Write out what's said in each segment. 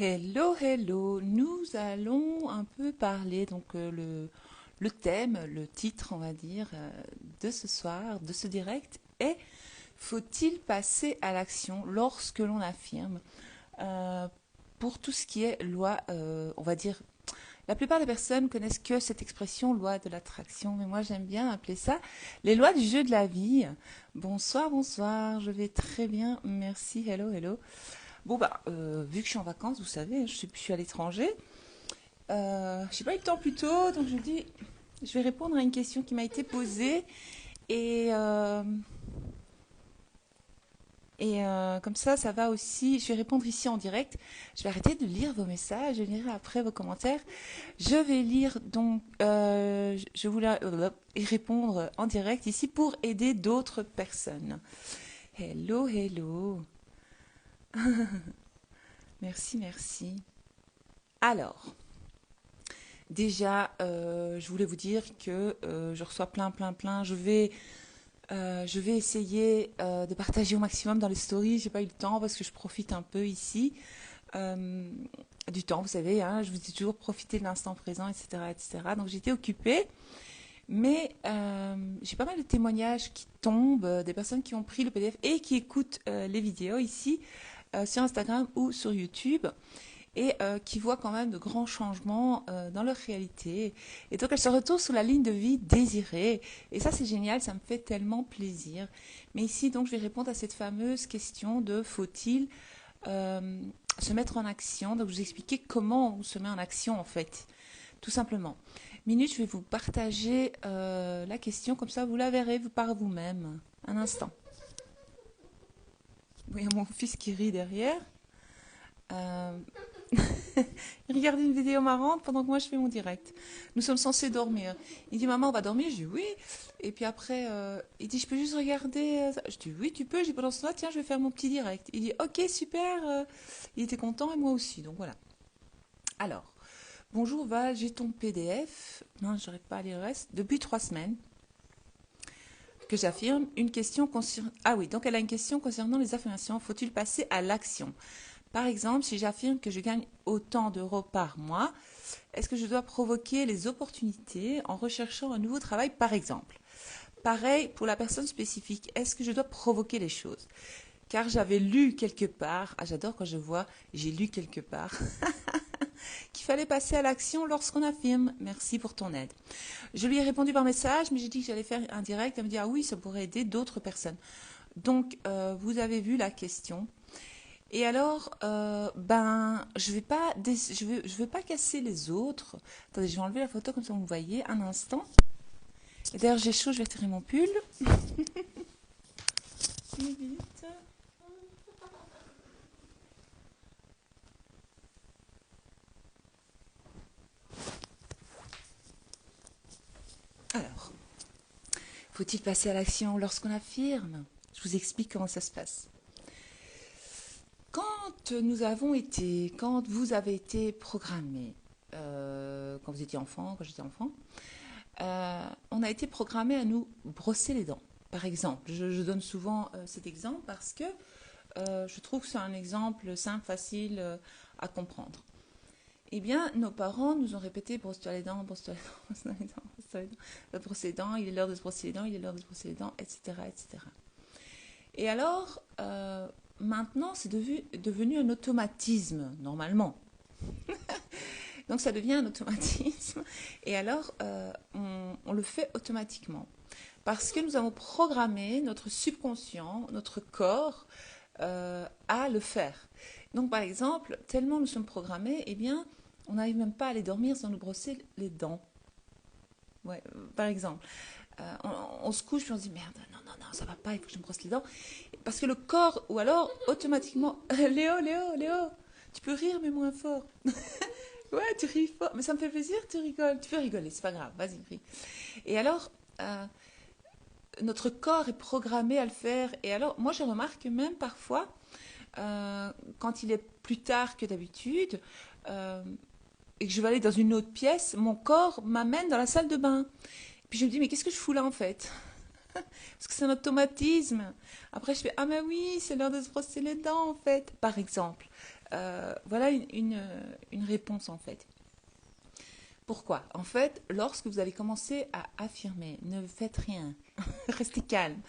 Hello, hello. Nous allons un peu parler, le thème, le titre, on va dire, de ce soir, de ce direct est faut-il passer à l'action lorsque l'on affirme euh, pour tout ce qui est loi, on va dire, la plupart des personnes connaissent que cette expression loi de l'attraction, mais moi j'aime bien appeler ça les lois du jeu de la vie. Bonsoir, bonsoir, je vais très bien, merci, hello, hello. Bon, vu que je suis en vacances, vous savez, je suis à l'étranger. J'ai pas eu le temps plus tôt, donc je me dis, je vais répondre à une question qui m'a été posée. Et, euh, comme ça va aussi. Je vais répondre ici en direct. Je vais arrêter de lire vos messages, je lirai après vos commentaires. Je vais lire donc, je voulais y répondre en direct ici pour aider d'autres personnes. Hello, hello. Merci, merci. Alors, déjà, je voulais vous dire que je reçois plein. Je vais essayer de partager au maximum dans les stories. J'ai pas eu le temps parce que je profite un peu ici euh, du temps. Vous savez, hein, je vous dis toujours profiter de l'instant présent, etc., etc. Donc j'étais occupée, mais j'ai pas mal de témoignages qui tombent, des personnes qui ont pris le PDF et qui écoutent les vidéos ici sur Instagram ou sur YouTube et qui voient quand même de grands changements dans leur réalité. Et donc elles se retrouvent sur la ligne de vie désirée. Et ça c'est génial, ça me fait tellement plaisir. Mais ici donc je vais répondre à cette fameuse question de faut-il euh, se mettre en action. Donc je vous expliquer comment on se met en action en fait, tout simplement. Minute, je vais vous partager la question, comme ça vous la verrez par vous-même. Un instant. Oui, il y a mon fils qui rit derrière. Euh, Il regardait une vidéo marrante pendant que moi je fais mon direct. Nous sommes censés dormir. Il dit maman on va dormir, je dis oui. Et puis après il dit je peux juste regarder ça. Je dis oui tu peux. Je dis pendant ce temps tiens je vais faire mon petit direct. Il dit ok super. Il était content et moi aussi donc voilà. Alors bonjour Val, j'ai ton PDF. Non j'arrive pas à lire le reste. Depuis 3 semaines que j'affirme une question concernant... Ah oui, donc elle a une question concernant les affirmations. Faut-il passer à l'action? Par exemple, si j'affirme que je gagne autant d'euros par mois, est-ce que je dois provoquer les opportunités en recherchant un nouveau travail, par exemple? Pareil pour la personne spécifique, est-ce que je dois provoquer les choses? Car j'avais lu quelque part, ah j'adore quand je vois, j'ai lu quelque part, qu'il fallait passer à l'action lorsqu'on affirme. Merci pour ton aide. Je lui ai répondu par message, mais j'ai dit que j'allais faire un direct. Elle me dit, ah oui, ça pourrait aider d'autres personnes. Donc, vous avez vu la question. Et alors, je vais pas casser les autres. Attendez, je vais enlever la photo comme ça vous me voyez un instant. Et d'ailleurs, j'ai chaud, je vais retirer mon pull. Vite. Alors, faut-il passer à l'action lorsqu'on affirme? Je vous explique comment ça se passe. Quand vous avez été programmé, quand vous étiez enfant, quand j'étais enfant, on a été programmé à nous brosser les dents. Par exemple, je donne souvent cet exemple parce que je trouve que c'est un exemple simple, facile à comprendre. Eh bien, nos parents nous ont répété brosse-toi les dents, brosse-toi les dents, brosse-toi les dents, brosse-toi les dents, va te brosser les dents, il est l'heure de se brosser les dents, il est l'heure de se brosser les dents, etc. etc. Et alors, maintenant, c'est devenu un automatisme, normalement. Donc, ça devient un automatisme. Et alors, on le fait automatiquement. Parce que nous avons programmé notre subconscient, notre corps, à le faire. Donc, par exemple, tellement nous sommes programmés, eh bien, on n'arrive même pas à aller dormir sans nous brosser les dents. Ouais, par exemple. On se couche puis on se dit merde, non, ça va pas, il faut que je me brosse les dents. Parce que le corps, ou alors automatiquement, Léo, tu peux rire mais moins fort. Ouais, tu ris fort, mais ça me fait plaisir, tu rigoles. Tu peux rigoler, c'est pas grave, vas-y, ris. Et alors, notre corps est programmé à le faire. Et alors, moi je remarque que même parfois, quand il est plus tard que d'habitude, euh, et que je vais aller dans une autre pièce, mon corps m'amène dans la salle de bain. Puis je me dis, mais qu'est-ce que je fous là en fait? Parce que c'est un automatisme. Après, je fais, ah mais oui, c'est l'heure de se brosser les dents en fait. Par exemple, Voilà une réponse en fait. Pourquoi? En fait, lorsque vous allez commencer à affirmer, ne faites rien, restez calme,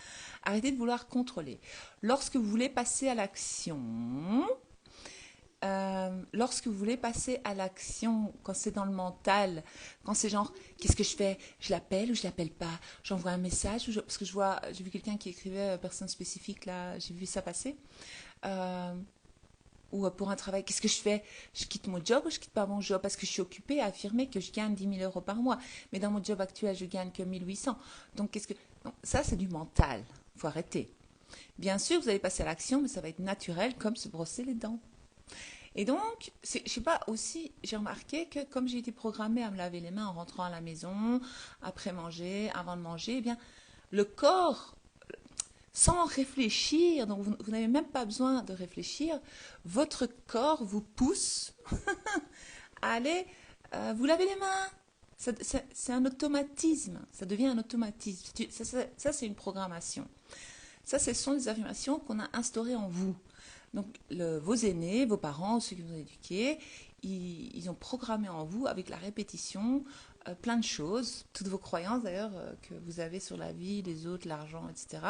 arrêtez de vouloir contrôler. Lorsque vous voulez passer à l'action, lorsque vous voulez passer à l'action, quand c'est dans le mental, quand c'est genre, qu'est-ce que je fais? Je l'appelle ou je l'appelle pas? J'envoie un message parce que j'ai vu quelqu'un qui écrivait personne spécifique là, j'ai vu ça passer. Euh, ou pour un travail, qu'est-ce que je fais? Je quitte mon job ou je quitte pas mon job parce que je suis occupée à affirmer que je gagne 10 000 € par mois. Mais dans mon job actuel, je gagne que 1 800. Donc, qu'est-ce que... Donc, ça, c'est du mental. Faut arrêter. Bien sûr, vous allez passer à l'action, mais ça va être naturel comme se brosser les dents. Et donc, je sais pas, aussi, j'ai remarqué que comme j'ai été programmée à me laver les mains en rentrant à la maison, après manger, avant de manger, eh bien, le corps, sans réfléchir, donc vous n'avez même pas besoin de réfléchir, votre corps vous pousse à aller vous laver les mains. C'est un automatisme, ça devient un automatisme. Ça, c'est une programmation. Ça, ce sont des affirmations qu'on a instaurées en vous. Donc, vos aînés, vos parents, ceux qui vous ont éduqués, ils ont programmé en vous, avec la répétition, plein de choses, toutes vos croyances d'ailleurs que vous avez sur la vie, les autres, l'argent, etc.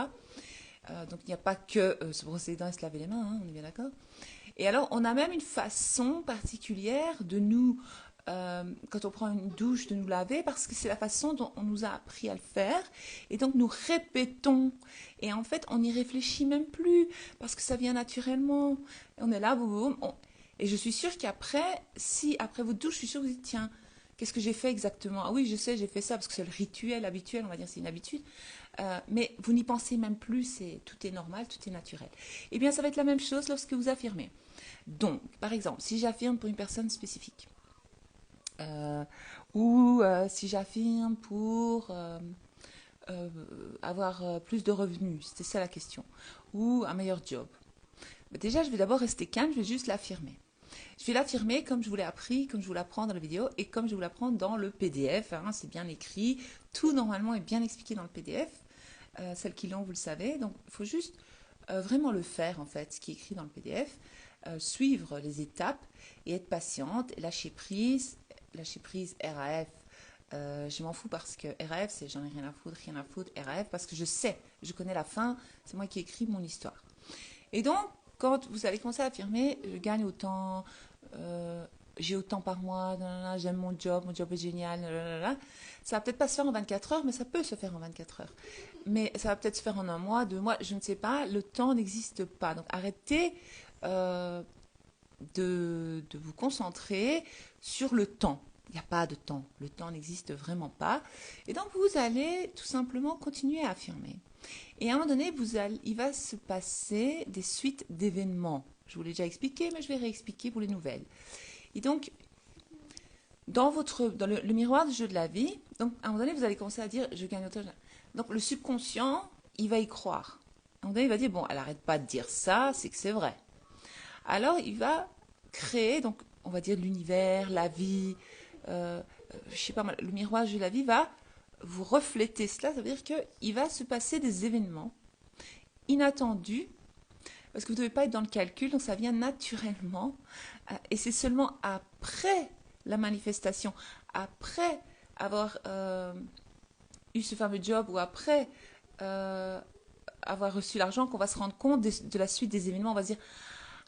Donc, il n'y a pas que se brosser les dents et se laver les mains, hein, on est bien d'accord. Et alors, on a même une façon particulière de nous, quand on prend une douche, de nous laver, parce que c'est la façon dont on nous a appris à le faire. Et donc, nous répétons. Et en fait, on n'y réfléchit même plus, parce que ça vient naturellement. Et on est là, boum, boum. Et je suis sûre qu'après, si après votre douche, je suis sûre que vous dites, tiens, qu'est-ce que j'ai fait exactement? Ah oui, je sais, j'ai fait ça, parce que c'est le rituel habituel, on va dire, c'est une habitude. Mais vous n'y pensez même plus, tout est normal, tout est naturel. Eh bien, ça va être la même chose lorsque vous affirmez. Donc, par exemple, si j'affirme pour une personne spécifique, euh, ou si j'affirme pour avoir plus de revenus, c'était ça la question, ou un meilleur job. Mais déjà, je vais d'abord rester calme, je vais juste l'affirmer. Je vais l'affirmer comme je vous l'ai appris, comme je vous l'apprends dans la vidéo et comme je vous l'apprends dans le PDF. Hein, c'est bien écrit, tout normalement est bien expliqué dans le PDF. Celles qui l'ont, vous le savez. Donc, il faut juste vraiment le faire, en fait, ce qui est écrit dans le PDF. Suivre les étapes et être patiente, et lâcher prise RAF. Je m'en fous parce que RAF, c'est j'en ai rien à foutre, RAF, parce que je sais, je connais la fin, c'est moi qui ai écrit mon histoire. Et donc, quand vous allez commencer à affirmer, je gagne autant, j'ai autant par mois, j'aime mon job est génial, ça va peut-être pas se faire en 24 heures, mais ça peut se faire en 24 heures. Mais ça va peut-être se faire en un mois, 2 mois, je ne sais pas, le temps n'existe pas. Donc arrêtez euh, de vous concentrer sur le temps. Il n'y a pas de temps, le temps n'existe vraiment pas. Et donc vous allez tout simplement continuer à affirmer. Et à un moment donné, il va se passer des suites d'événements. Je vous l'ai déjà expliqué, mais je vais réexpliquer pour les nouvelles. Et donc, dans le miroir du jeu de la vie, donc à un moment donné, vous allez commencer à dire, je gagne autant. Donc le subconscient, il va y croire. À un moment donné, il va dire, bon, elle n'arrête pas de dire ça, c'est que c'est vrai. Alors, il va créer, donc, on va dire l'univers, la vie, je sais pas, le miroir du jeu de la vie va vous refléter cela, ça veut dire qu'il va se passer des événements inattendus, parce que vous ne devez pas être dans le calcul, donc ça vient naturellement, et c'est seulement après la manifestation, après avoir eu ce fameux job, ou après avoir reçu l'argent, qu'on va se rendre compte de la suite des événements, on va se dire,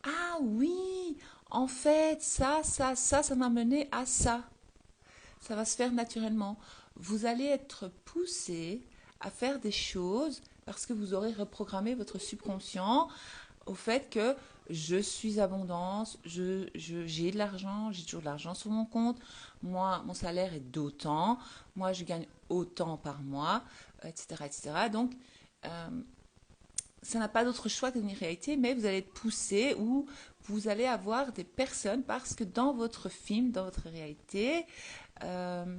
ah oui, en fait, ça m'a mené à ça. Ça va se faire naturellement. Vous allez être poussé à faire des choses parce que vous aurez reprogrammé votre subconscient au fait que je suis abondance, j'ai de l'argent, j'ai toujours de l'argent sur mon compte, moi, mon salaire est d'autant, moi, je gagne autant par mois, etc., etc. Donc, ça n'a pas d'autre choix que une réalité, mais vous allez être poussé ou vous allez avoir des personnes parce que dans votre film, dans votre réalité, euh,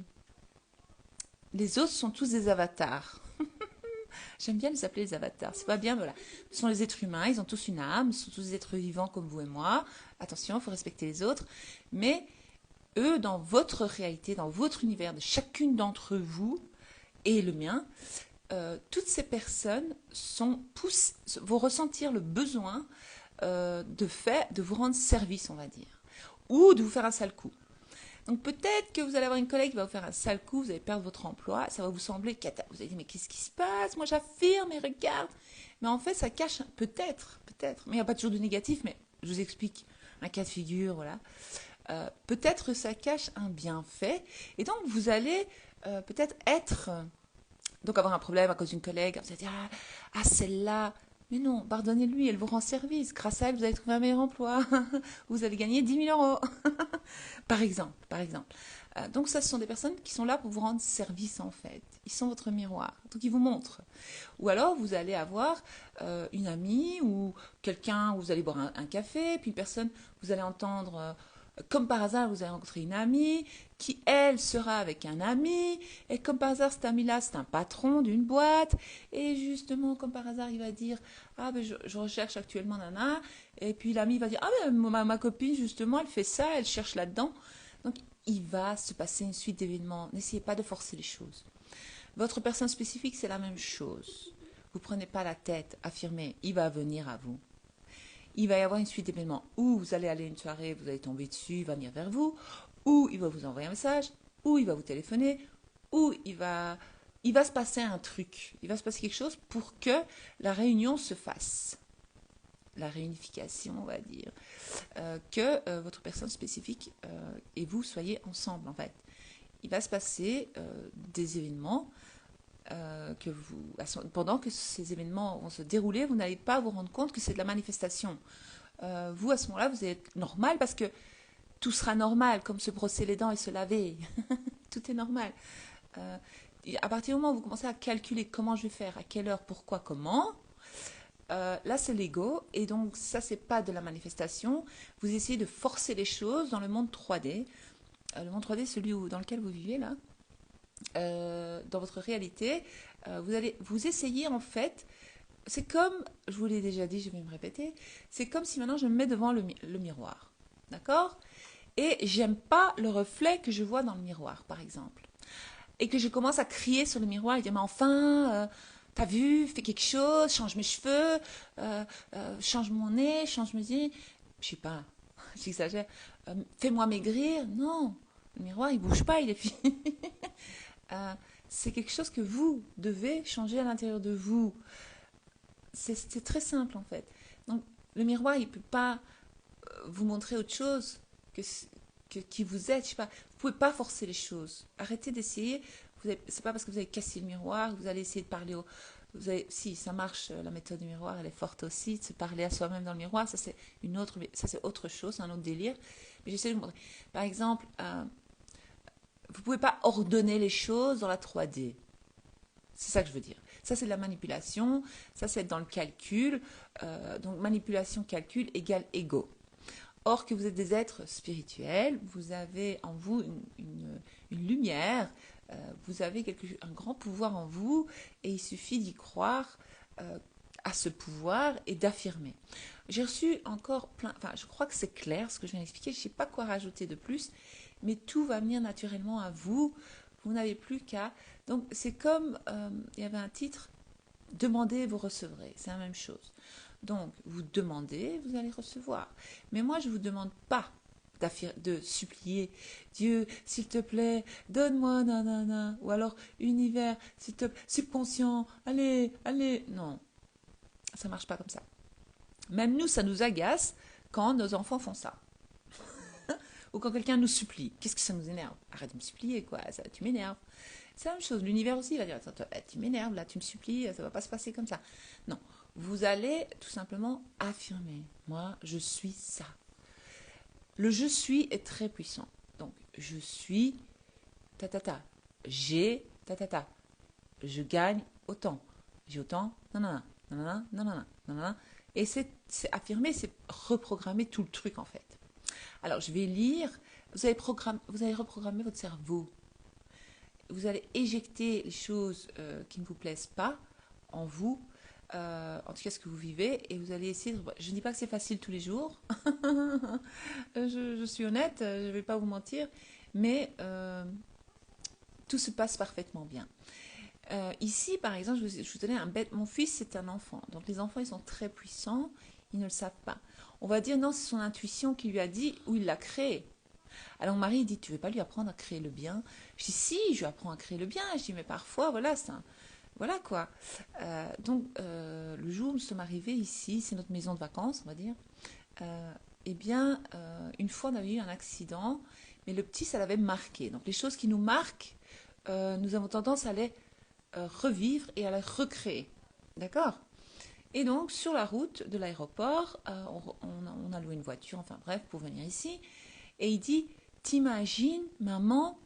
les autres sont tous des avatars. J'aime bien les appeler les avatars. C'est pas bien, voilà. Ce sont les êtres humains, ils ont tous une âme, ils sont tous des êtres vivants comme vous et moi. Attention, il faut respecter les autres. Mais eux, dans votre réalité, dans votre univers, de chacune d'entre vous et le mien, toutes ces personnes vont ressentir le besoin de vous rendre service, on va dire, ou de vous faire un sale coup. Donc peut-être que vous allez avoir une collègue qui va vous faire un sale coup, vous allez perdre votre emploi, ça va vous sembler cata. Vous allez dire mais qu'est-ce qui se passe? Moi j'affirme et regarde. Mais en fait ça cache peut-être, mais il n'y a pas toujours de négatif, mais je vous explique un cas de figure, voilà. Peut-être ça cache un bienfait et donc vous allez peut-être donc avoir un problème à cause d'une collègue, vous allez dire celle-là, mais non, pardonnez-lui, elle vous rend service. Grâce à elle, vous allez trouver un meilleur emploi. Vous allez gagner 10 000 euros. par exemple. Donc ça, ce sont des personnes qui sont là pour vous rendre service en fait. Ils sont votre miroir. Donc ils vous montrent. Ou alors vous allez avoir une amie ou quelqu'un où vous allez boire un café, puis une personne, vous allez entendre, comme par hasard, vous allez rencontrer une amie qui, elle, sera avec un ami. Et comme par hasard, cet ami-là, c'est un patron d'une boîte. Et justement, comme par hasard, il va dire, ah ben je recherche actuellement nana. Et puis l'ami va dire, ah ben ma copine, justement, elle fait ça, elle cherche là-dedans. Donc il va se passer une suite d'événements. N'essayez pas de forcer les choses. Votre personne spécifique, c'est la même chose. Vous ne prenez pas la tête, affirmez, il va venir à vous. Il va y avoir une suite d'événements où vous allez aller à une soirée, vous allez tomber dessus, il va venir vers vous, ou il va vous envoyer un message, ou il va vous téléphoner, ou il va se passer un truc, il va se passer quelque chose pour que la réunion se fasse. La réunification, on va dire, que votre personne spécifique et vous soyez ensemble, en fait. Il va se passer des événements pendant que ces événements vont se dérouler, vous n'allez pas vous rendre compte que c'est de la manifestation. Vous, à ce moment-là, vous êtes normal parce que tout sera normal, comme se brosser les dents et se laver. Tout est normal. Euh, à partir du moment où vous commencez à calculer comment je vais faire, à quelle heure, pourquoi, comment, là c'est l'ego, et donc ça c'est pas de la manifestation. Vous essayez de forcer les choses dans le monde 3D. Le monde 3D, celui dans lequel vous vivez là, dans votre réalité, vous essayez en fait, c'est comme, je vous l'ai déjà dit, je vais me répéter, c'est comme si maintenant je me mets devant le miroir, d'accord? Et j'aime pas le reflet que je vois dans le miroir, par exemple. Et que je commence à crier sur le miroir et dire, mais enfin, t'as vu, fais quelque chose, change mes cheveux, change mon nez, change mes yeux. Je sais pas, j'exagère. Fais-moi maigrir. Non, le miroir, il bouge pas, il est fini. Euh, c'est quelque chose que vous devez changer à l'intérieur de vous. C'est très simple en fait. Donc le miroir, il ne peut pas vous montrer autre chose que, qui vous êtes. Je sais pas. Vous pouvez pas forcer les choses. Arrêtez d'essayer. C'est pas parce que vous avez cassé le miroir que vous allez essayer de parler au. Si ça marche, la méthode du miroir, elle est forte aussi, de se parler à soi-même dans le miroir. Ça c'est autre chose, c'est un autre délire. Mais j'essaie de vous montrer. Par exemple, vous ne pouvez pas ordonner les choses dans la 3D. C'est ça que je veux dire. Ça, c'est de la manipulation. Ça, c'est dans le calcul. Donc, manipulation, calcul égale ego. Or que vous êtes des êtres spirituels, vous avez en vous une lumière, vous avez un grand pouvoir en vous, et il suffit d'y croire à ce pouvoir et d'affirmer. J'ai reçu encore je crois que c'est clair ce que je viens d'expliquer, je ne sais pas quoi rajouter de plus, mais tout va venir naturellement à vous, vous n'avez plus qu'à... Donc c'est comme, il y avait un titre, demandez, vous recevrez, c'est la même chose. Donc vous demandez, vous allez recevoir. Mais moi je ne vous demande pas de supplier Dieu, s'il te plaît, donne-moi nanana, ou alors univers, s'il te plaît, subconscient, allez, allez. Non, ça marche pas comme ça. Même nous, ça nous agace quand nos enfants font ça. Ou quand quelqu'un nous supplie. Qu'est-ce que ça nous énerve? Arrête de me supplier, quoi, ça, tu m'énerves. C'est la même chose, l'univers aussi, il va dire, attends, tu m'énerves, là, tu me supplies, ça va pas se passer comme ça. Non, vous allez tout simplement affirmer, moi, je suis ça. Le je suis est très puissant. Donc, je suis j'ai je gagne autant. J'ai autant, nanana, nanana, nanana, nanana. Et c'est affirmer, c'est reprogrammer tout le truc en fait. Alors je vais lire, vous allez reprogrammer votre cerveau. Vous allez éjecter les choses qui ne vous plaisent pas en vous, en tout cas ce que vous vivez, et vous allez essayer de... Je ne dis pas que c'est facile tous les jours, je suis honnête, je ne vais pas vous mentir, mais tout se passe parfaitement bien. Ici, par exemple, je vous donnais un bête. Mon fils, c'est un enfant. Donc, les enfants, ils sont très puissants. ils ne le savent pas. On va dire non, c'est son intuition qui lui a dit ou il l'a créé. Alors mon mari il dit, tu veux pas lui apprendre à créer le bien? Je dis, si, je lui apprends à créer le bien. Je dis, mais parfois, voilà, voilà quoi. Le jour où nous sommes arrivés ici, c'est notre maison de vacances, on va dire. Euh, une fois on avait eu un accident, mais le petit, ça l'avait marqué. Donc les choses qui nous marquent, nous avons tendance à les revivre et à les recréer. D'accord? Et donc, sur la route de l'aéroport, on a loué une voiture, enfin bref, pour venir ici. Et il dit, t'imagines, maman,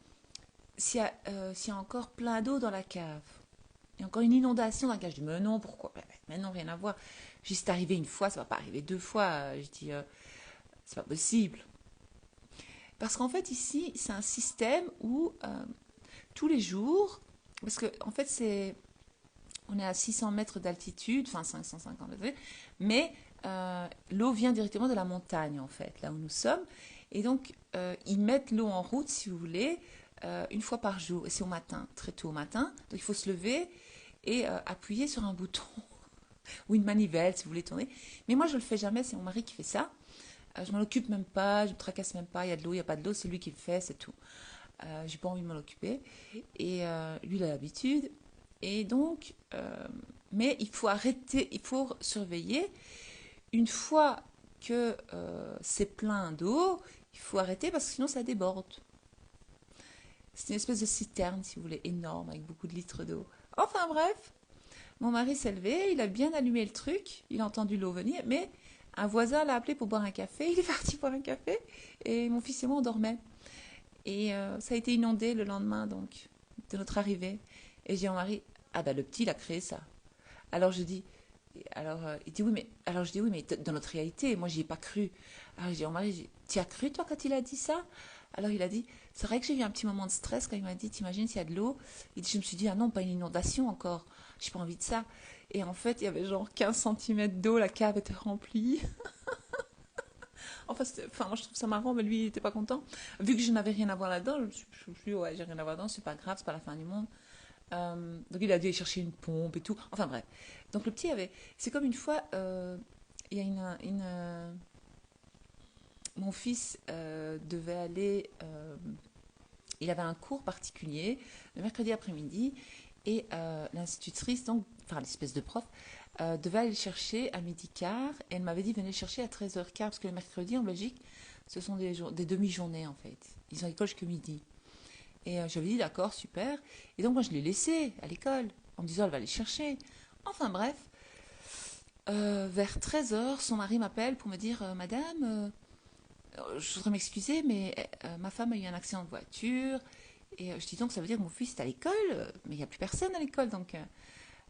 s'il y a encore plein d'eau dans la cave. Il y a encore une inondation dans la cave. Je dis, mais non, pourquoi? Mais non, rien à voir. Je dis, c'est arrivé une fois, ça va pas arriver deux fois. Je dis, c'est pas possible. Parce qu'en fait, ici, c'est un système où tous les jours, parce que en fait, on est à 600 mètres d'altitude, enfin 550 mètres, mais l'eau vient directement de la montagne, en fait, là où nous sommes. Et donc, ils mettent l'eau en route, si vous voulez, une fois par jour. Et c'est au matin, très tôt au matin. Donc, il faut se lever et appuyer sur un bouton ou une manivelle, si vous voulez tourner. Mais moi, je ne le fais jamais, c'est mon mari qui fait ça. Je m'en occupe même pas, je me tracasse même pas, il y a de l'eau, il n'y a pas de l'eau, c'est lui qui le fait, c'est tout. J'ai pas envie de m'en occuper. Et lui, il a l'habitude. Et donc, mais il faut arrêter, il faut surveiller. Une fois que c'est plein d'eau, il faut arrêter parce que sinon ça déborde. C'est une espèce de citerne, si vous voulez, énorme, avec beaucoup de litres d'eau. Enfin bref, mon mari s'est levé, il a bien allumé le truc, il a entendu l'eau venir, mais un voisin l'a appelé pour boire un café, il est parti boire un café, et mon fils et moi on dormait. Et ça a été inondé le lendemain, donc, de notre arrivée. Et j'ai dit à mon mari, ah ben le petit, il a créé ça. Alors je dis, il dit oui, mais, alors je dis oui, mais dans notre réalité, moi j'y ai pas cru. Alors je dis à mon mari, tu as cru toi quand il a dit ça? Alors il a dit, c'est vrai que j'ai eu un petit moment de stress quand il m'a dit, t'imagines s'il y a de l'eau? Il dit, je me suis dit, ah non, pas une inondation encore, j'ai pas envie de ça. Et en fait, il y avait genre 15 centimètres d'eau, la cave était remplie. Enfin, moi je trouve ça marrant, mais lui il était pas content. Vu que je n'avais rien à voir là-dedans, je me suis dit, ouais, j'ai rien à voir là-dedans, c'est pas grave, c'est pas la fin du monde. Donc il a dû aller chercher une pompe et tout. Enfin bref. Donc le petit avait. C'est comme une fois, il y a mon fils devait aller. Il avait un cours particulier le mercredi après-midi et l'institutrice, donc, enfin l'espèce de prof, devait aller le chercher à midi quart et elle m'avait dit venez le chercher à 13h15 parce que le mercredi en Belgique, ce sont des demi-journées en fait. Ils ont l'école jusqu'à midi. Et j'avais dit d'accord, super. Et donc moi je l'ai laissé à l'école en me disant elle va aller chercher. Enfin bref, vers 13h, son mari m'appelle pour me dire Madame, je voudrais m'excuser, mais ma femme a eu un accident de voiture. Et je dis donc ça veut dire que mon fils est à l'école, mais il n'y a plus personne à l'école. Donc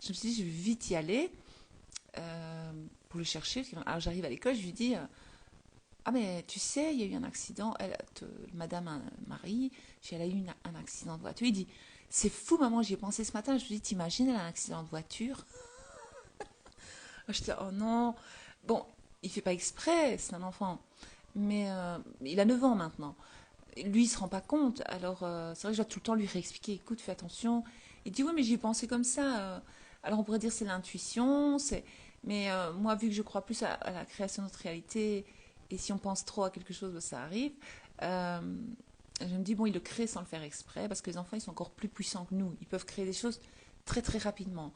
je me suis dit je vais vite y aller euh, pour le chercher. Alors j'arrive à l'école, je lui dis ah mais tu sais, il y a eu un accident. Madame Marie, elle a eu un accident de voiture. Il dit, c'est fou maman, j'y ai pensé ce matin. Je lui dis, t'imagines, elle a un accident de voiture. Je dis, oh non. Bon, il fait pas exprès, c'est un enfant. Mais il a 9 ans maintenant. Lui, il se rend pas compte. Alors c'est vrai que je dois tout le temps lui réexpliquer, écoute, fais attention. Il dit, oui, mais j'y ai pensé comme ça. Alors on pourrait dire c'est l'intuition, c'est... Mais moi, vu que je crois plus à la création de notre réalité, et si on pense trop à quelque chose, ben, ça arrive. Euh, je me dis, bon, il le crée sans le faire exprès, parce que les enfants, ils sont encore plus puissants que nous. Ils peuvent créer des choses très très rapidement,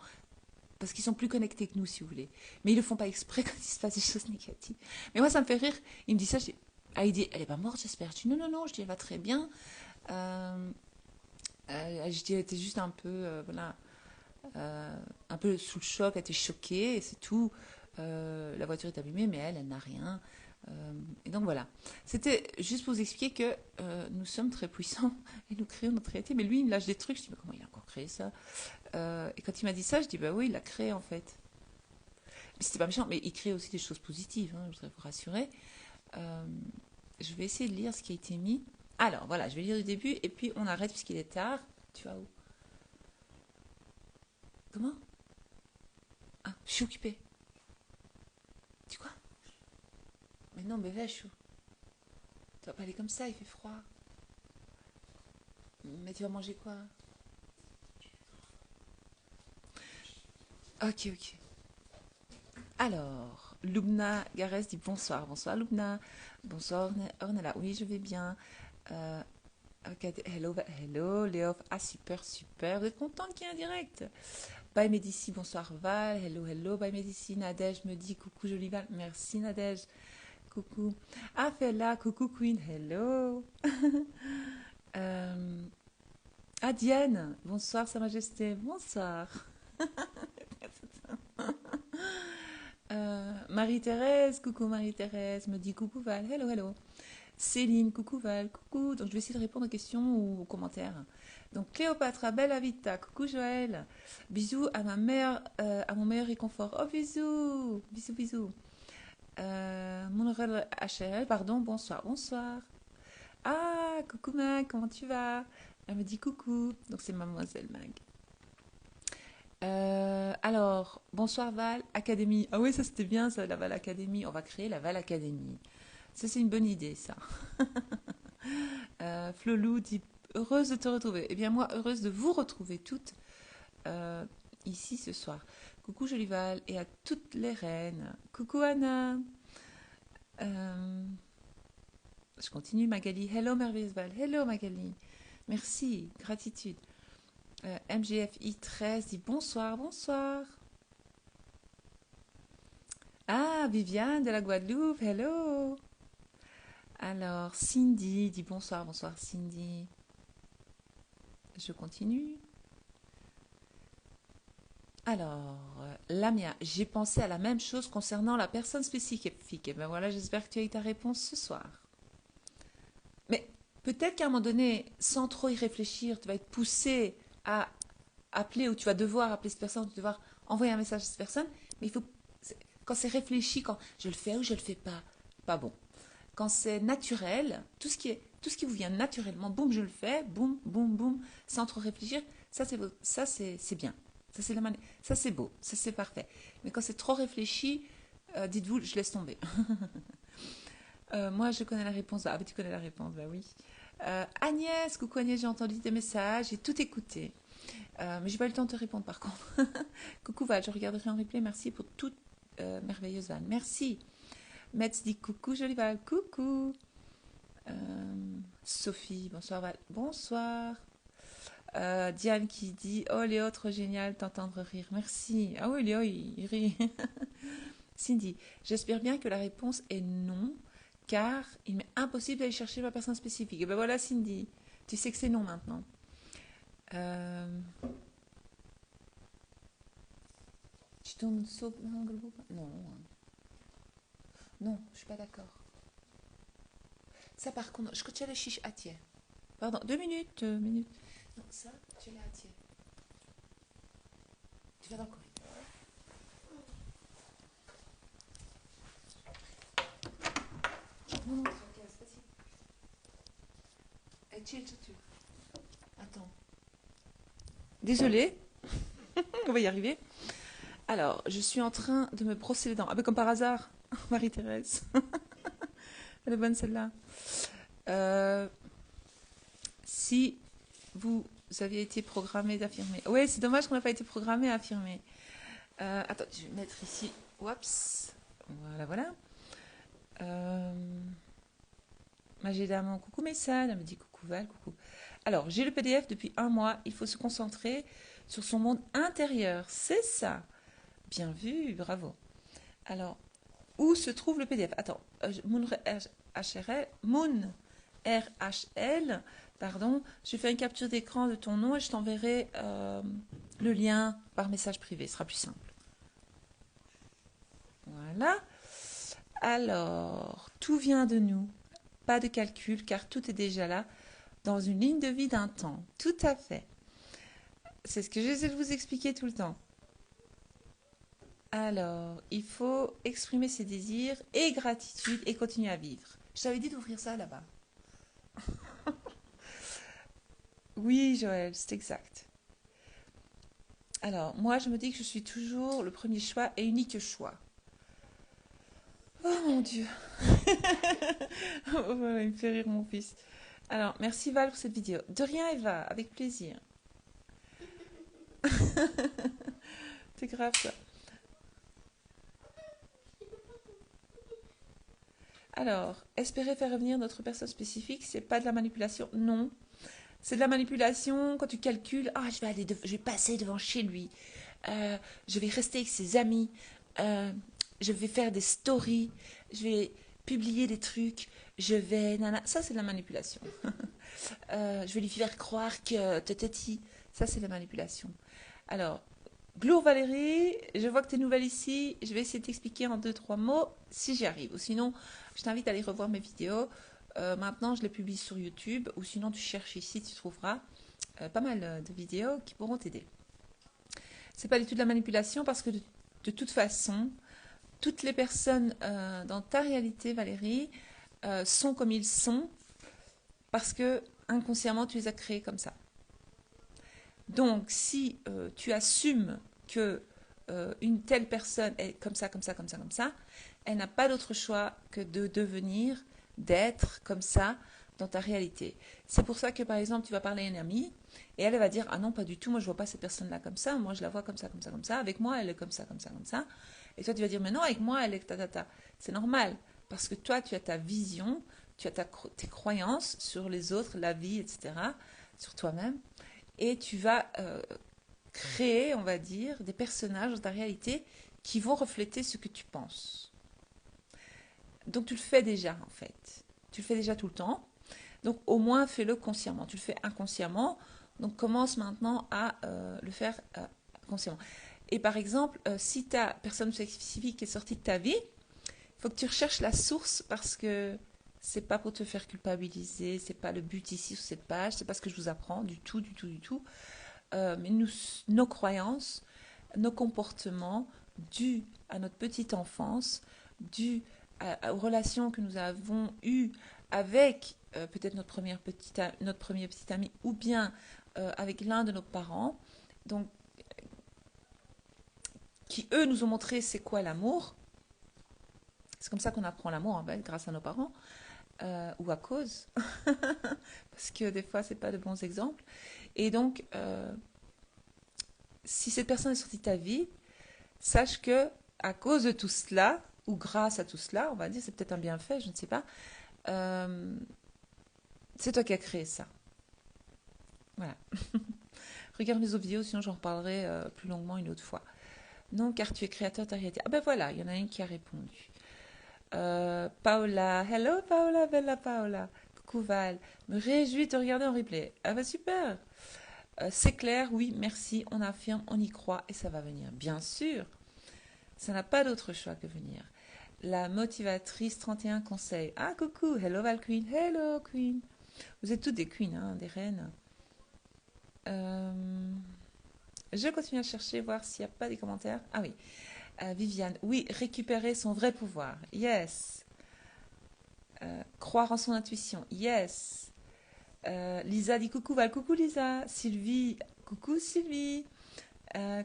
parce qu'ils sont plus connectés que nous, si vous voulez. Mais ils le font pas exprès quand il se passe des choses négatives. Mais moi, ça me fait rire. Il me dit ça, ah, il dit, elle est pas morte, j'espère. Je dis, non, non, non, je dis, elle va très bien. Euh, je dis, elle était juste un peu, voilà, un peu sous le choc, elle était choquée, et c'est tout. La voiture est abîmée, mais elle n'a rien. Et donc voilà. C'était juste pour vous expliquer que nous sommes très puissants et nous créons notre réalité. Mais lui, il me lâche des trucs. Je dis, mais comment il a encore créé ça? Et quand il m'a dit ça, je dis, bah oui, il l'a créé en fait. Mais c'était pas méchant, mais il crée aussi des choses positives, hein, je voudrais vous rassurer. Euh, je vais essayer de lire ce qui a été mis. Alors voilà, je vais lire du début et puis on arrête puisqu'il est tard. Tu vas où? Comment? Ah, je suis occupée. Tu quoi? Mais non, mais va, chou. Tu vas pas aller comme ça, il fait froid. Mais tu vas manger quoi? Ok, ok. Alors, Lubna Gares dit bonsoir. Bonsoir Lubna. Bonsoir Ornella. Oui, je vais bien. Euh, hello, hello Léof. Ah, super, super. Vous êtes contente qu'il y ait un direct? Bye Médici, bonsoir Val. Hello, hello. Bye Médici. Nadège me dit coucou jolie Val. Merci Nadège. Coucou. Ah, Fella, coucou Queen. Hello. Euh, ah, Diane. Bonsoir Sa Majesté. Bonsoir. Marie-Thérèse, coucou Marie-Thérèse, me dit coucou Val, hello, hello. Céline, coucou Val, coucou. Donc je vais essayer de répondre aux questions ou aux commentaires. Donc Cléopâtre, Bella Vita, coucou Joël. Bisous à ma mère, à mon meilleur réconfort. Oh bisous, bisous, bisous. Mon HL, pardon, bonsoir, bonsoir. Ah, coucou Mag, comment tu vas? Elle me dit coucou, donc c'est mademoiselle Mag. Alors, bonsoir Val, Académie. Ah oui, ça c'était bien ça, la Val Académie. On va créer la Val Académie. Ça c'est une bonne idée ça. Flolou dit heureuse de te retrouver. Eh bien moi, heureuse de vous retrouver toutes euh, ici ce soir. Coucou jolie Val et à toutes les reines. Coucou Anna. Euh, je continue Magali. Hello merveilleuse Val. Hello Magali. Merci, gratitude. MGFI 13 dit bonsoir, bonsoir. Ah, Viviane de la Guadeloupe, hello. Alors, Cindy dit bonsoir, bonsoir Cindy. Je continue. Alors, Lamia, j'ai pensé à la même chose concernant la personne spécifique. Et ben voilà, j'espère que tu as eu ta réponse ce soir. Mais peut-être qu'à un moment donné, sans trop y réfléchir, tu vas être poussé à appeler ou tu vas devoir appeler cette personne, tu vas devoir envoyer un message à cette personne. Mais il faut, quand c'est réfléchi, quand je le fais ou je le fais pas bon. Quand c'est naturel, tout ce qui vous vient naturellement, boum, je le fais, boum, boum, boum, sans trop réfléchir, ça c'est bien. Ça c'est ça c'est beau, ça c'est parfait. Mais quand c'est trop réfléchi, dites-vous, je laisse tomber. Moi, je connais la réponse. Ah, mais tu connais la réponse, bah oui. Agnès, coucou Agnès, j'ai entendu tes messages, j'ai tout écouté. Mais j'ai pas eu le temps de te répondre par contre. Coucou Val, je regarderai en replay. Merci pour toute merveilleuse Val. Merci. Metz dit coucou jolie Val, coucou. Sophie, bonsoir Val, bonsoir. Diane qui dit oh Léo, trop génial t'entendre rire, merci. Ah oui Léo, il rit. Cindy, j'espère bien que la réponse est non, car il m'est impossible d'aller chercher ma personne spécifique. Et ben voilà Cindy, tu sais que c'est non maintenant. Tu tournes saut non. Non, je suis pas d'accord. Ça par contre, je continue le chiche à tiers. Pardon, 2 minutes, minutes. Non, ça, tu l'as à tiers. Tu vas dans le corridor. Non, non, c'est ok, c'est facile. Et chill, tu. Attends. Désolée, on va y arriver. Alors, je suis en train de me brosser les dents. Ah ben comme par hasard, Marie-Thérèse. Elle est bonne celle-là. Si vous aviez été programmé d'affirmer. Oui, c'est dommage qu'on n'a pas été programmé à affirmer. Attends, je vais mettre ici. Oups. Voilà, voilà. Magédamon, coucou Messane, elle me dit coucou Val, coucou. Alors, j'ai le PDF depuis 1 mois. Il faut se concentrer sur son monde intérieur. C'est ça. Bien vu, bravo. Alors, où se trouve le PDF? Attends, Moon RHL, pardon, je fais une capture d'écran de ton nom et je t'enverrai le lien par message privé, ce sera plus simple. Voilà. Alors, tout vient de nous. Pas de calcul car tout est déjà là dans une ligne de vie d'un temps. Tout à fait. C'est ce que j'essaie de vous expliquer tout le temps. Alors, il faut exprimer ses désirs et gratitude et continuer à vivre. Je t'avais dit d'ouvrir ça là-bas. Oui, Joël, c'est exact. Alors, moi, je me dis que je suis toujours le premier choix et unique choix. Oh mon Dieu. Oh, voilà, il me fait rire mon fils. Alors, merci Val pour cette vidéo. De rien, Eva, avec plaisir. C'est grave ça. Alors, espérer faire revenir notre personne spécifique, c'est pas de la manipulation? Non. C'est de la manipulation quand tu calcules, ah, je vais passer devant chez lui, Euh, je vais rester avec ses amis, Euh, je vais faire des stories, je vais publier des trucs, je vais, nana. Ça, c'est de la manipulation. Je vais lui faire croire que tatati. Ça, c'est de la manipulation. Alors, Gloire Valérie, je vois que tu es nouvelle ici. Je vais essayer de t'expliquer en deux, trois mots si j'y arrive. Ou sinon, je t'invite à aller revoir mes vidéos. Maintenant, je les publie sur YouTube. Ou sinon, tu cherches ici, tu trouveras pas mal de vidéos qui pourront t'aider. C'est pas du tout de la manipulation parce que de toute façon, toutes les personnes dans ta réalité, Valérie, sont comme ils sont parce que inconsciemment, tu les as créés comme ça. Donc, si tu assumes que une telle personne est comme ça, comme ça, comme ça, comme ça, elle n'a pas d'autre choix que de devenir, d'être comme ça dans ta réalité. C'est pour ça que, par exemple, tu vas parler à une amie et elle va dire, ah non, pas du tout, moi je vois pas cette personne-là comme ça, moi je la vois comme ça, comme ça, comme ça, avec moi elle est comme ça, comme ça, comme ça. Et toi tu vas dire, mais non, avec moi elle est ta, ta, ta. C'est normal, parce que toi tu as ta vision, tu as tes croyances sur les autres, la vie, etc., sur toi-même et tu vas créer, on va dire, des personnages dans ta réalité qui vont refléter ce que tu penses. Donc tu le fais déjà, en fait. Tu le fais déjà tout le temps. Donc au moins fais-le consciemment. Tu le fais inconsciemment. Donc commence maintenant à le faire consciemment. Et par exemple, si ta personne spécifique est sortie de ta vie, il faut que tu recherches la source parce que c'est pas pour te faire culpabiliser, c'est pas le but ici sur cette page, c'est pas ce que je vous apprends du tout, du tout, du tout. Mais nos croyances, nos comportements dus à notre petite enfance, dus aux relations que nous avons eues avec peut-être notre premier petit ami ou bien avec l'un de nos parents, donc qui eux nous ont montré c'est quoi l'amour. C'est comme ça qu'on apprend l'amour en fait, grâce à nos parents ou à cause, parce que des fois c'est pas de bons exemples. Et donc si cette personne est sortie de ta vie, sache que à cause de tout cela, ou grâce à tout cela, on va dire, c'est peut-être un bienfait, je ne sais pas, euh, c'est toi qui as créé ça. Voilà. Regarde mes autres vidéos, sinon j'en reparlerai plus longuement une autre fois. Non, car tu es créateur de ta réalité. Ah ben voilà, il y en a une qui a répondu. Paola, hello Paola, bella Paola. Coucou Val, me réjouis de te regarder en replay. Ah bah super. C'est clair, oui, merci, on affirme, on y croit et ça va venir. Bien sûr, ça n'a pas d'autre choix que venir. La motivatrice 31 conseils. Ah, coucou, hello Val Queen, hello Queen. Vous êtes toutes des queens, hein, des reines. Euh, je continue à chercher, voir s'il n'y a pas des commentaires. Ah oui, Viviane, oui, récupérer son vrai pouvoir. Yes. Croire en son intuition. Yes. Lisa dit coucou Val, coucou Lisa. Sylvie, coucou Sylvie.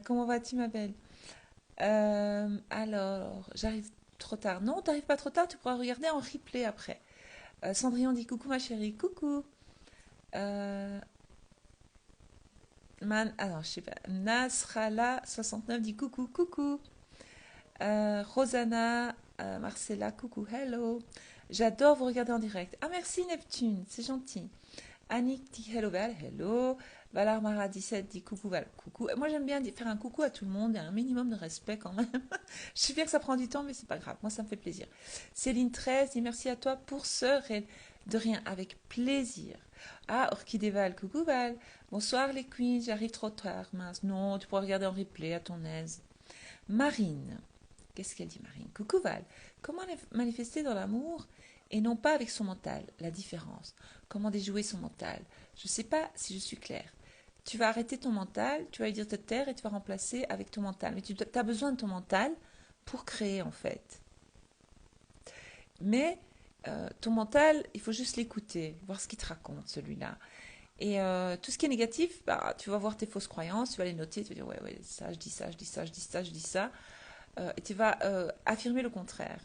Comment vas-tu ma belle? Alors, j'arrive trop tard. Non, t'arrives pas trop tard, tu pourras regarder en replay après. Cendrillon dit coucou ma chérie, coucou. Euh, alors je sais pas. Nasrala 69 dit coucou, coucou. Rosanna, Marcella, coucou, hello. J'adore vous regarder en direct. Ah merci Neptune, c'est gentil. Annick dit hello Val, hello. Valar Mara 17 dit coucou Val, coucou. Moi j'aime bien faire un coucou à tout le monde et un minimum de respect quand même. Je sais bien que ça prend du temps mais c'est pas grave, moi ça me fait plaisir. Céline 13 dit merci à toi pour ce raid. De rien, avec plaisir. Ah, Orchidée Val, coucou Val. Bonsoir les queens, j'arrive trop tard, mince. Non, tu pourras regarder en replay à ton aise. Marine, qu'est-ce qu'elle dit Marine? Coucou Val, comment manifester dans l'amour et non pas avec son mental? La différence. Comment déjouer son mental? Je ne sais pas si je suis claire. Tu vas arrêter ton mental, tu vas lui dire de te taire et tu vas remplacer avec ton mental. Mais tu as besoin de ton mental pour créer en fait. Mais ton mental, il faut juste l'écouter, voir ce qu'il te raconte celui-là. Et tout ce qui est négatif, bah, tu vas voir tes fausses croyances, tu vas les noter, tu vas dire ouais, ouais, ça, je dis ça, je dis ça, je dis ça, je dis ça. Et tu vas affirmer le contraire.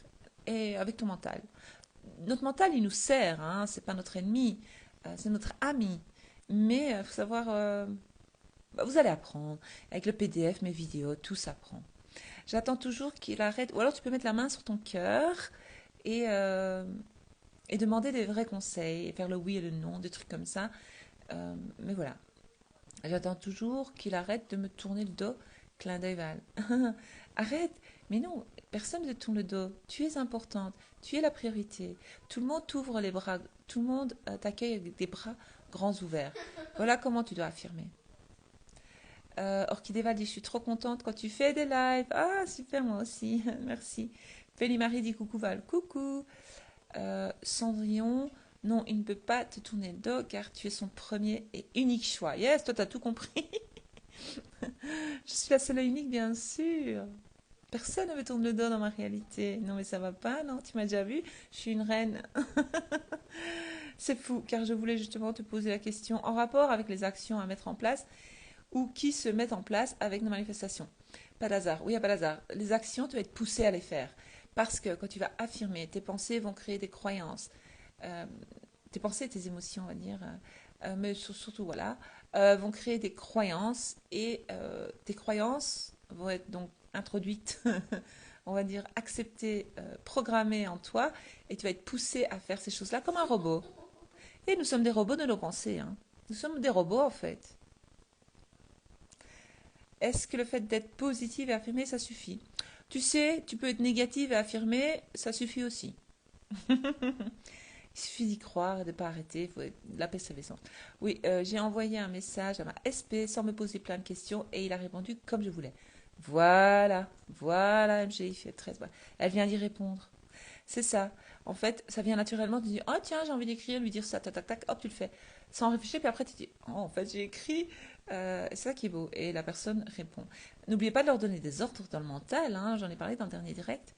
Et avec ton mental. Notre mental, il nous sert, hein, c'est pas notre ennemi, c'est notre ami. Mais il faut savoir, bah, vous allez apprendre. Avec le PDF, mes vidéos, tout s'apprend. J'attends toujours qu'il arrête. Ou alors tu peux mettre la main sur ton cœur et, euh, et demander des vrais conseils, et faire le oui et le non, des trucs comme ça. Mais voilà, j'attends toujours qu'il arrête de me tourner le dos. Clin d'œil Val. Arrête. Mais non, personne ne te tourne le dos. Tu es importante. Tu es la priorité. Tout le monde t'ouvre les bras. Tout le monde t'accueille avec des bras grands ouverts. Voilà comment tu dois affirmer. Orchidée Val dit, je suis trop contente quand tu fais des lives. Ah, super, moi aussi. Merci. Marie dit coucou Val. Coucou. Cendrillon, non, il ne peut pas te tourner le dos car tu es son premier et unique choix. Yes, toi, t'as tout compris. Je suis la seule et unique, bien sûr. Personne ne me tourne le dos dans ma réalité. Non, mais ça va pas, non? Tu m'as déjà vu? Je suis une reine. C'est fou, car je voulais justement te poser la question en rapport avec les actions à mettre en place ou qui se mettent en place avec nos manifestations. Pas d'hasard. Oui, il n'y a pas d'hasard. Les actions, tu vas être poussé à les faire. Parce que quand tu vas affirmer, tes pensées vont créer des croyances. Euh, tes pensées, tes émotions, on va dire, mais surtout, voilà, vont créer des croyances et tes croyances vont être donc introduites, on va dire acceptées, programmées en toi, et tu vas être poussé à faire ces choses-là comme un robot. Et nous sommes des robots de nos pensées, hein. Nous sommes des robots en fait. Est-ce que le fait d'être positive et affirmée, ça suffit? Tu sais, tu peux être négative et affirmer, ça suffit aussi. Il suffit d'y croire et de ne pas arrêter. Il faut être de la persévérance. Oui, j'ai envoyé un message à ma SP sans me poser plein de questions et il a répondu comme je voulais. Voilà, voilà, MG, fait 13. Voilà. Elle vient d'y répondre. C'est ça. En fait, ça vient naturellement. Tu dis, oh tiens, j'ai envie d'écrire, lui dire ça, tac, tac, tac, hop, tu le fais. Sans réfléchir, puis après tu dis, oh, en fait, j'ai écrit. C'est ça qui est beau. Et la personne répond. N'oubliez pas de leur donner des ordres dans le mental. Hein, j'en ai parlé dans le dernier direct.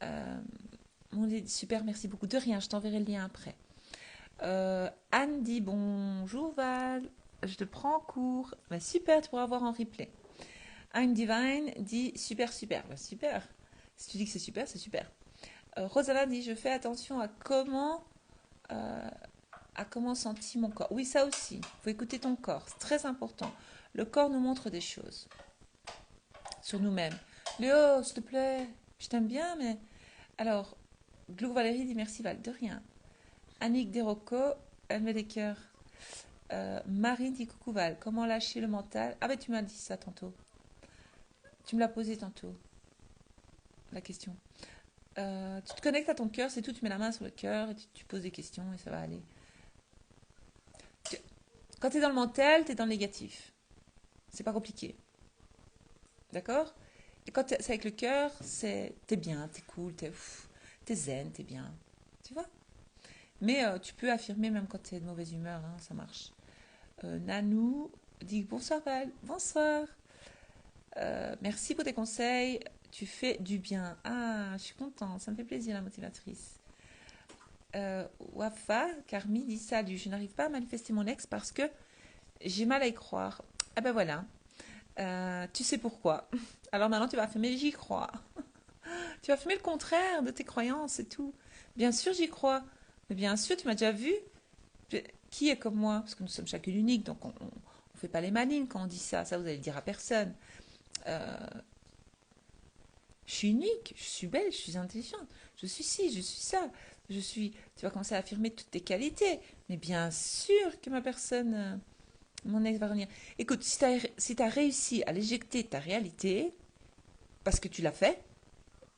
Euh, on dit, super, merci beaucoup. De rien, je t'enverrai le lien après. Anne dit bonjour Val, je te prends en cours. Bah, super, tu pourras voir en replay. Anne Divine dit super, super. Bah, super. Si tu dis que c'est super, c'est super. Rosana dit je fais attention euh, à comment sentit mon corps. Oui, ça aussi. Il faut écouter ton corps. C'est très important. Le corps nous montre des choses sur nous-mêmes. Léo, s'il te plaît, je t'aime bien, mais. Alors, Glou Valérie dit merci Val, de rien. Annick Desrocco, elle met des cœurs. Marine dit coucou Val, comment lâcher le mental? Ah ben tu m'as dit ça tantôt. Tu me l'as posé tantôt, la question. Tu te connectes à ton cœur, c'est tout, tu mets la main sur le cœur et tu poses des questions et ça va aller. Quand tu es dans le mental, tu es dans le négatif. C'est pas compliqué. D'accord? Et quand c'est avec le cœur, t'es bien, t'es cool, t'es zen, t'es bien. Tu vois? Mais tu peux affirmer même quand tu es de mauvaise humeur, hein, ça marche. Nanou dit bonsoir Val, bonsoir. Merci pour tes conseils, tu fais du bien. Ah, je suis contente, ça me fait plaisir la motivatrice. Wafa, Carmi dit salut, je n'arrive pas à manifester mon ex parce que j'ai mal à y croire. Ah ben voilà, tu sais pourquoi. Alors maintenant tu vas affirmer j'y crois. Tu vas affirmer le contraire de tes croyances et tout. Bien sûr j'y crois, mais bien sûr tu m'as déjà vu. Qui est comme moi? Parce que nous sommes chacune unique, donc on ne fait pas les malines quand on dit ça. Ça, vous allez le dire à personne. Euh, je suis unique, je suis belle, je suis intelligente, je suis ci, je suis ça. Je suis. Tu vas commencer à affirmer toutes tes qualités. Mais bien sûr que ma personne, mon ex va revenir. Écoute, si t'as réussi à l'éjecter de ta réalité, parce que tu l'as fait,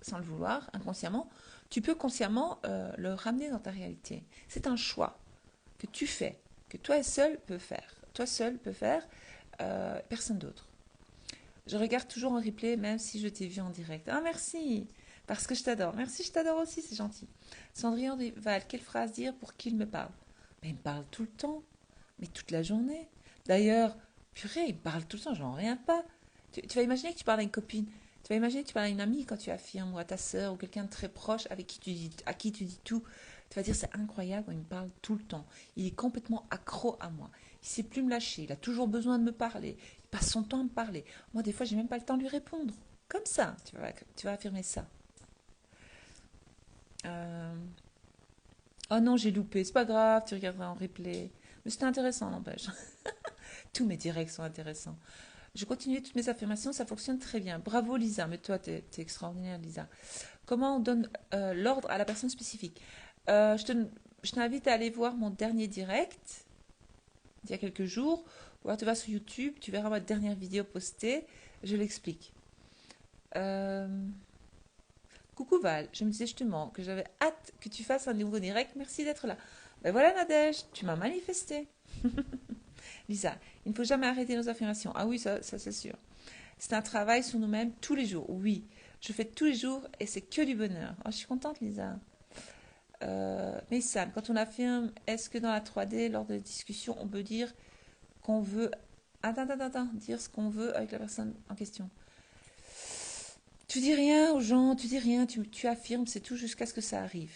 sans le vouloir, inconsciemment, tu peux consciemment le ramener dans ta réalité. C'est un choix que tu fais, que toi seul peux faire. Toi seul peux faire, personne d'autre. Je regarde toujours en replay, même si je t'ai vu en direct. Ah, merci, parce que je t'adore. Merci, je t'adore aussi, c'est gentil. Cendrillon Val, quelle phrase dire pour qu'il me parle? Mais il me parle tout le temps, mais toute la journée. D'ailleurs, purée, il me parle tout le temps, j'en reviens pas. Tu vas imaginer que tu parles à une copine. Tu vas imaginer que tu parles à une amie quand tu affirmes, ou à ta sœur, ou quelqu'un de très proche avec à qui tu dis tout. Tu vas dire, c'est incroyable, il me parle tout le temps. Il est complètement accro à moi. Il ne sait plus me lâcher, il a toujours besoin de me parler. Il passe son temps à me parler. Moi, des fois, j'ai même pas le temps de lui répondre. Comme ça, tu vas affirmer ça. Euh, Oh non, j'ai loupé, c'est pas grave, tu regarderas en replay. Mais c'était intéressant, n'empêche. Tous mes directs sont intéressants. Je continue toutes mes affirmations, ça fonctionne très bien. Bravo Lisa, mais toi, tu es extraordinaire Lisa. Comment on donne l'ordre à la personne spécifique? Je t'invite à aller voir mon dernier direct d'il y a quelques jours. Ou alors tu vas sur YouTube, tu verras ma dernière vidéo postée, je l'explique. Euh, Coucou Val, je me disais justement que j'avais hâte que tu fasses un nouveau direct. Merci d'être là. Ben voilà Nadège, tu m'as manifesté. Lisa, il ne faut jamais arrêter nos affirmations. Ah oui, ça c'est sûr. C'est un travail sur nous-mêmes tous les jours. Oui, je fais tous les jours et c'est que du bonheur. Oh, je suis contente Lisa. Mais Sam, quand on affirme, est-ce que dans la 3D, lors de la discussion, on peut dire qu'on veut... Attends, dire ce qu'on veut avec la personne en question. Tu dis rien aux gens, tu dis rien, tu affirmes, c'est tout jusqu'à ce que ça arrive.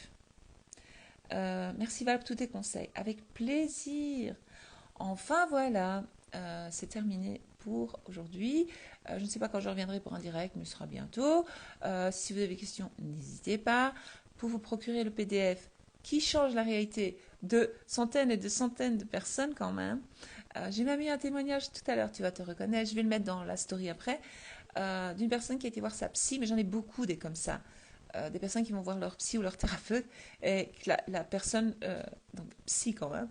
Merci Val pour tous tes conseils. Avec plaisir. Enfin voilà, c'est terminé pour aujourd'hui. Je ne sais pas quand je reviendrai pour un direct, mais ce sera bientôt. Si vous avez des questions, n'hésitez pas. Pour vous procurer le PDF qui change la réalité de centaines et de centaines de personnes quand même. J'ai même mis un témoignage tout à l'heure, tu vas te reconnaître. Je vais le mettre dans la story après. D'une personne qui a été voir sa psy, mais j'en ai beaucoup des comme ça. Des personnes qui vont voir leur psy ou leur thérapeute et que la personne, donc psy quand même,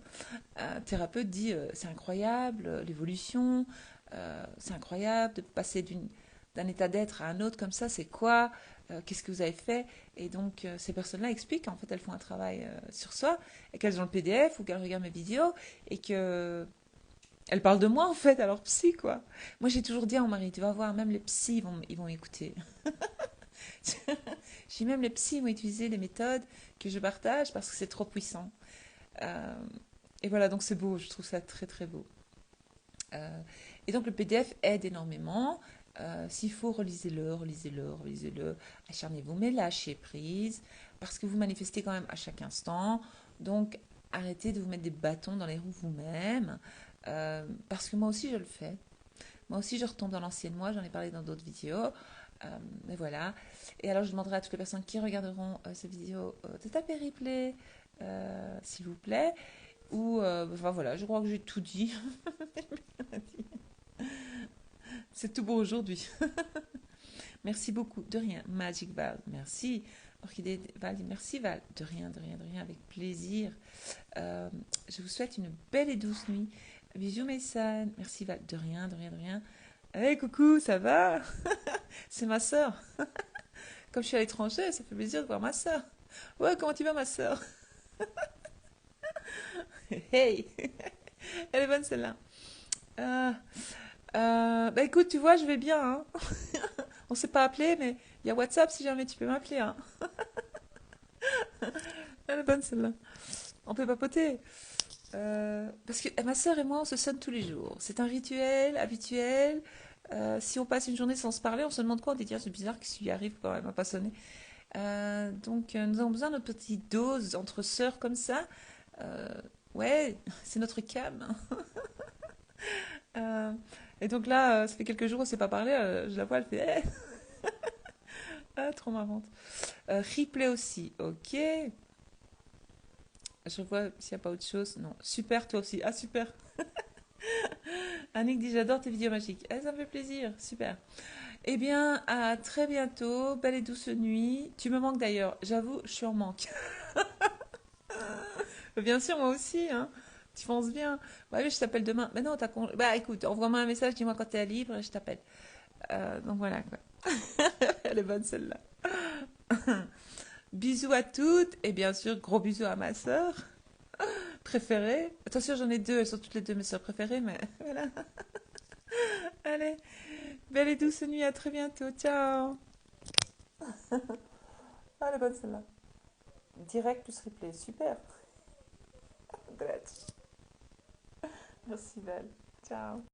thérapeute dit c'est incroyable l'évolution, c'est incroyable de passer d'un état d'être à un autre comme ça, c'est quoi, qu'est-ce que vous avez fait? Et donc ces personnes-là expliquent, en fait elles font un travail sur soi et qu'elles ont le PDF ou qu'elles regardent mes vidéos et que elles parlent de moi en fait, alors psy quoi. Moi j'ai toujours dit à mon mari, tu vas voir, même les psys ils vont écouter. J'ai même les psys vont utiliser les méthodes que je partage parce que c'est trop puissant. Euh, et voilà, donc c'est beau, je trouve ça très très beau. Euh, et donc le PDF aide énormément. S'il faut, relisez-le. Acharnez-vous, mais lâchez prise parce que vous manifestez quand même à chaque instant. Donc arrêtez de vous mettre des bâtons dans les roues vous-même parce que moi aussi je le fais. Moi aussi je retombe dans l'ancienne moi, j'en ai parlé dans d'autres vidéos. Mais voilà. Et alors je demanderai à toutes les personnes qui regarderont cette vidéo de taper replay, s'il vous plaît. Ou, enfin voilà, je crois que j'ai tout dit. C'est tout pour aujourd'hui. Merci beaucoup. De rien. Magic Val, merci. Orchidée Val dit merci Val. De rien, avec plaisir. Je vous souhaite une belle et douce nuit. Bisous Mason. Merci Val. De rien. Hey coucou, ça va? C'est ma sœur. Comme je suis à l'étranger, ça fait plaisir de voir ma sœur. Ouais, comment tu vas ma sœur? Hey, elle est bonne celle-là. Euh, Bah écoute, tu vois, je vais bien. Hein. On s'est pas appelé, mais il y a WhatsApp si jamais tu peux m'appeler. Hein. Elle est bonne celle-là. On peut papoter. Parce que ma sœur et moi, on se sonne tous les jours. C'est un rituel habituel. Si on passe une journée sans se parler, on se demande quoi? On dit, tiens, c'est bizarre qu'il lui arrive quand même à pas sonner. Donc, nous avons besoin de notre petite dose entre sœurs comme ça. Euh, ouais, c'est notre cam. Euh, et donc là, ça fait quelques jours, on ne s'est pas parlé. Je la vois, elle fait ah, trop marrante. Replay aussi, ok. Je vois s'il n'y a pas autre chose. Non, super, toi aussi. Ah, super. Annick dit j'adore tes vidéos magiques. Eh, ça me fait plaisir, super. Eh bien, à très bientôt. Belle et douce nuit. Tu me manques d'ailleurs. J'avoue, je suis en manque. Bien sûr, moi aussi. Hein. Tu penses bien. Bah oui, je t'appelle demain. Mais non, bah écoute, envoie-moi un message, dis-moi quand t'es libre et je t'appelle. Donc voilà quoi. Elle est bonne celle-là. Bisous à toutes et bien sûr, gros bisous à ma sœur préférée. Attention, j'en ai deux, elles sont toutes les deux mes sœurs préférées, mais voilà. Allez, belle et douce nuit, à très bientôt. Ciao. Ah, elle est bonne celle-là. Direct plus replay, super. Merci Belle. Ciao.